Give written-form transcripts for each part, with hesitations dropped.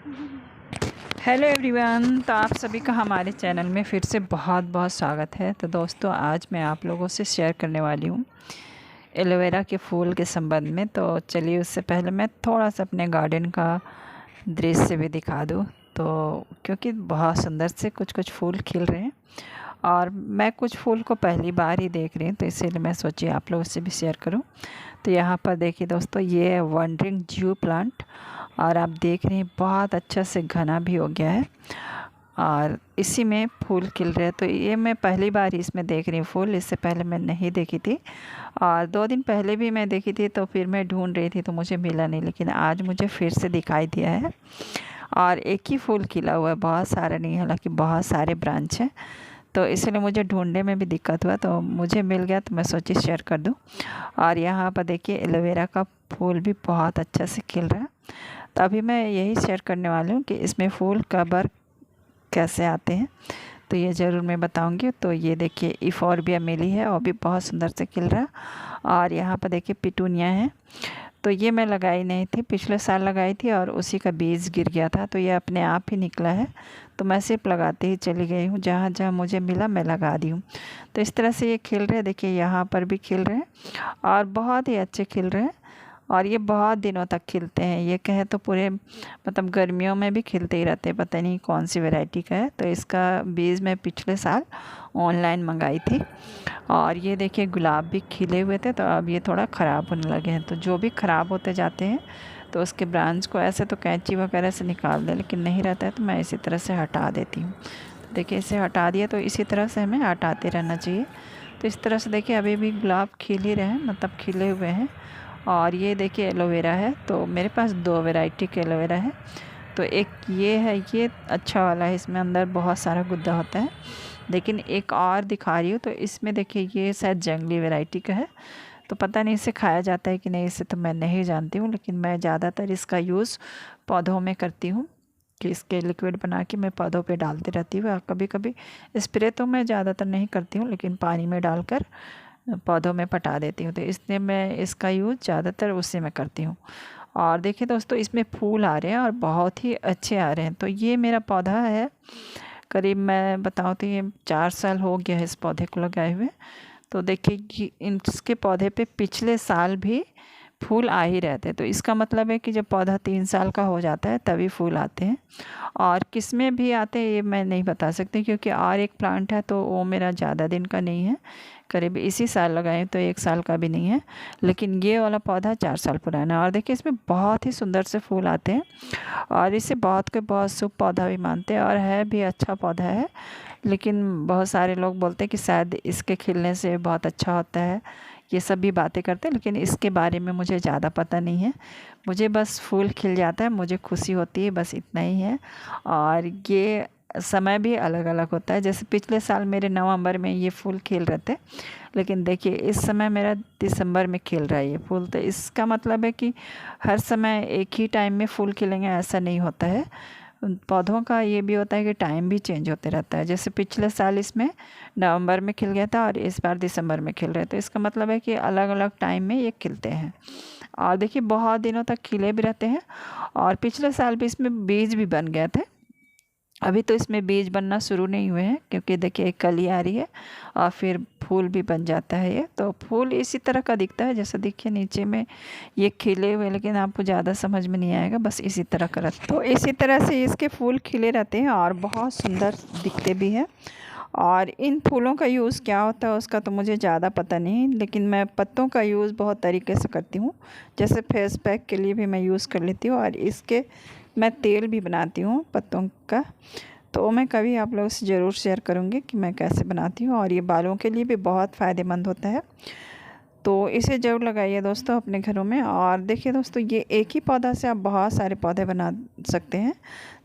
Hello everyone, तो आप सभी का हमारे चैनल में फिर से बहुत बहुत स्वागत है। तो दोस्तों, आज मैं आप लोगों से शेयर करने वाली हूँ एलोवेरा के फूल के संबंध में। तो चलिए, उससे पहले मैं थोड़ा सा अपने गार्डन का दृश्य भी दिखा दूँ। तो क्योंकि बहुत सुंदर से कुछ कुछ फूल खिल रहे हैं और मैं कुछ फूल को पहली बार ही देख रही हूँ, तो इसीलिए मैं सोची आप लोगों से भी शेयर करूँ। तो यहाँ पर देखिए दोस्तों, ये है वंडरिंग ज्यू प्लांट और आप देख रहे हैं बहुत अच्छा से घना भी हो गया है और इसी में फूल खिल रहे हैं। तो ये मैं पहली बार इसमें देख रही हूँ फूल, इससे पहले मैं नहीं देखी थी और 2 दिन पहले भी मैं देखी थी, तो फिर मैं ढूंढ रही थी तो मुझे मिला नहीं, लेकिन आज मुझे फिर से दिखाई दिया है और एक ही फूल खिला हुआ है, बहुत सारा नहीं, हालांकि बहुत सारे ब्रांच हैं। तो इसलिए मुझे ढूंढने में भी दिक्कत हुआ, तो मुझे मिल गया तो मैं सोची शेयर कर दूं। और यहाँ पर देखिए एलोवेरा का फूल भी बहुत अच्छा से खिल रहा है। तो अभी मैं यही शेयर करने वाली हूँ कि इसमें फूल कब और कैसे आते हैं, तो ये ज़रूर मैं बताऊंगी। तो ये देखिए इफोर्बिया मिली है और भी बहुत सुंदर से खिल रहा है। और यहाँ पर देखिए पिटूनिया है, तो ये मैं लगाई नहीं थी, पिछले साल लगाई थी और उसी का बीज गिर गया था, तो ये अपने आप ही निकला है। तो मैं सिर्फ लगाते ही चली गई हूँ, जहाँ जहाँ मुझे मिला मैं लगा दी हूँ। तो इस तरह से ये खिल रहे हैं, देखिए यहाँ पर भी खिल रहे हैं और बहुत ही अच्छे खिल रहे हैं और ये बहुत दिनों तक खिलते हैं। ये कहे तो पूरे मतलब गर्मियों में भी खिलते ही रहते हैं, पता नहीं कौन सी वैरायटी का है। तो इसका बीज मैं पिछले साल ऑनलाइन मंगाई थी और ये देखिए गुलाब भी खिले हुए थे, तो अब ये थोड़ा ख़राब होने लगे हैं। तो जो भी ख़राब होते जाते हैं तो उसके ब्रांच को ऐसे तो कैंची वगैरह से निकाल दें, लेकिन नहीं रहता है तो मैं इसी तरह से हटा देती हूँ। तो देखिए इसे हटा दिया, तो इसी तरह से हमें हटाते रहना चाहिए। तो इस तरह से देखिए अभी भी गुलाब खिल ही रहे हैं, मतलब खिले हुए हैं। और ये देखिए एलोवेरा है, तो मेरे पास 2 वैरायटी के एलोवेरा है। तो एक ये है, ये अच्छा वाला है, इसमें अंदर बहुत सारा गुद्दा होता है। लेकिन एक और दिखा रही हूँ, तो इसमें देखिए ये शायद जंगली वैरायटी का है, तो पता नहीं इसे खाया जाता है कि नहीं, इसे तो मैं नहीं जानती हूँ। लेकिन मैं ज़्यादातर इसका यूज़ पौधों में करती हूँ कि इसके लिक्विड बना के मैं पौधों पे डालती रहती हूँ। और कभी कभी स्प्रे तो मैं ज़्यादातर नहीं करती हूँ, लेकिन पानी में डालकर पौधों में पटा देती हूँ, तो इसलिए मैं इसका यूज़ ज़्यादातर उसी में करती हूँ। और देखिए दोस्तों, इसमें फूल आ रहे हैं और बहुत ही अच्छे आ रहे हैं। तो ये मेरा पौधा है, करीब मैं बताऊँ तो ये 4 साल हो गया है इस पौधे को लगाए हुए। तो देखिए कि इसके पौधे पे पिछले साल भी फूल आ ही रहते हैं, तो इसका मतलब है कि जब पौधा 3 साल का हो जाता है तभी फूल आते हैं। और किस में भी आते हैं ये मैं नहीं बता सकती, क्योंकि और एक प्लांट है तो वो मेरा ज़्यादा दिन का नहीं है, करीब इसी साल लगाए तो 1 साल का भी नहीं है। लेकिन ये वाला पौधा 4 साल पुराना है और देखिए इसमें बहुत ही सुंदर से फूल आते हैं और इसे बहुत के बहुत शुभ पौधा भी मानते हैं और है भी अच्छा पौधा है। लेकिन बहुत सारे लोग बोलते हैं कि शायद इसके खिलने से बहुत अच्छा होता है, ये सब भी बातें करते हैं, लेकिन इसके बारे में मुझे ज़्यादा पता नहीं है। मुझे बस फूल खिल जाता है, मुझे खुशी होती है, बस इतना ही है। और ये समय भी अलग अलग होता है, जैसे पिछले साल मेरे नवंबर में ये फूल खिल रहे थे, लेकिन देखिए इस समय मेरा दिसंबर में खिल रहा है ये फूल। तो इसका मतलब है कि हर समय एक ही टाइम में फूल खिलेंगे ऐसा नहीं होता है। पौधों का ये भी होता है कि टाइम भी चेंज होते रहता है, जैसे पिछले साल इसमें नवंबर में खिल गया था और इस बार दिसंबर में खिल रहे, तो इसका मतलब है कि अलग अलग टाइम में ये खिलते हैं। और देखिए बहुत दिनों तक खिले भी रहते हैं और पिछले साल भी इसमें बीज भी बन गए थे। अभी तो इसमें बीज बनना शुरू नहीं हुए हैं, क्योंकि देखिए एक कली आ रही है और फिर फूल भी बन जाता है ये। तो फूल इसी तरह का दिखता है, जैसे देखिए नीचे में ये खिले हुए, लेकिन आपको ज़्यादा समझ में नहीं आएगा, बस इसी तरह का रहता है। तो इसी तरह से इसके फूल खिले रहते हैं और बहुत सुंदर दिखते भी हैं। और इन फूलों का यूज़ क्या होता है उसका तो मुझे ज़्यादा पता नहीं, लेकिन मैं पत्तों का यूज़ बहुत तरीके से करती हूँ। जैसे फेस पैक के लिए भी मैं यूज़ कर लेती हूँ और इसके मैं तेल भी बनाती हूँ पत्तों का, तो मैं कभी आप लोगों से ज़रूर शेयर करूँगी कि मैं कैसे बनाती हूँ। और ये बालों के लिए भी बहुत फ़ायदेमंद होता है, तो इसे ज़रूर लगाइए दोस्तों अपने घरों में। और देखिए दोस्तों, ये एक ही पौधा से आप बहुत सारे पौधे बना सकते हैं।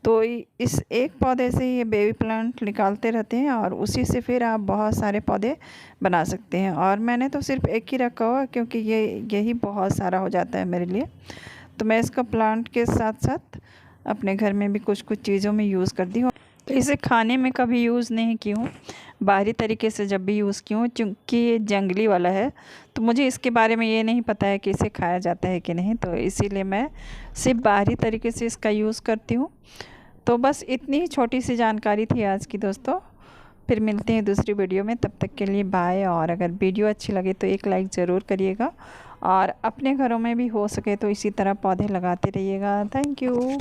तो इस एक पौधे से ये बेबी प्लांट निकालते रहते हैं और उसी से फिर आप बहुत सारे पौधे बना सकते हैं। और मैंने तो सिर्फ एक ही रखा हुआ, क्योंकि यही बहुत सारा हो जाता है मेरे लिए। तो मैं इसका प्लांट के साथ साथ अपने घर में भी कुछ कुछ चीज़ों में यूज़ करती हूँ। इसे खाने में कभी यूज़ नहीं की हूँ, बाहरी तरीके से जब भी यूज़ की हूँ, क्योंकि ये जंगली वाला है तो मुझे इसके बारे में ये नहीं पता है कि इसे खाया जाता है कि नहीं, तो इसीलिए मैं सिर्फ बाहरी तरीके से इसका यूज़ करती हूँ। तो बस इतनी ही छोटी सी जानकारी थी आज की दोस्तों। फिर मिलते हैं दूसरी वीडियो में, तब तक के लिए बाय। और अगर वीडियो अच्छी लगे तो एक लाइक ज़रूर करिएगा, और अपने घरों में भी हो सके तो इसी तरह पौधे लगाते रहिएगा। Thank you.